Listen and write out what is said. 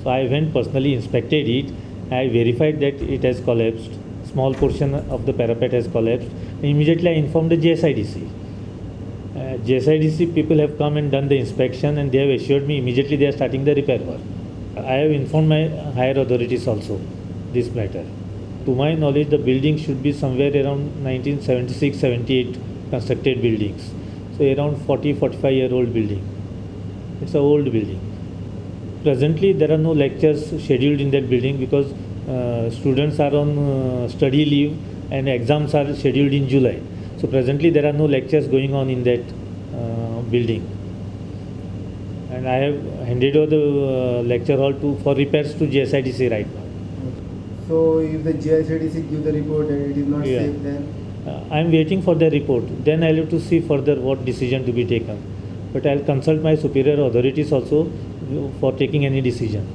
So I went personally, inspected it. I verified that it has collapsed. Small portion of the parapet has collapsed. Immediately I informed the GSIDC. GSIDC people have come and done the inspection, and they have assured me immediately they are starting the repair work. I have informed my higher authorities also this matter. To my knowledge, the building should be somewhere around 1976-78 constructed buildings. So around 40-45-year-old building. It's an old building. Presently, there are no lectures scheduled in that building because students are on study leave and exams are scheduled in July. So presently, there are no lectures going on in that building. And I have handed over the lecture hall for repairs to GSIDC right now. So if the GSIDC give the report and it is not Yeah. safe, then I am waiting for the report. Then I will have to see further what decision to be taken. But I will consult my superior authorities also for taking any decision.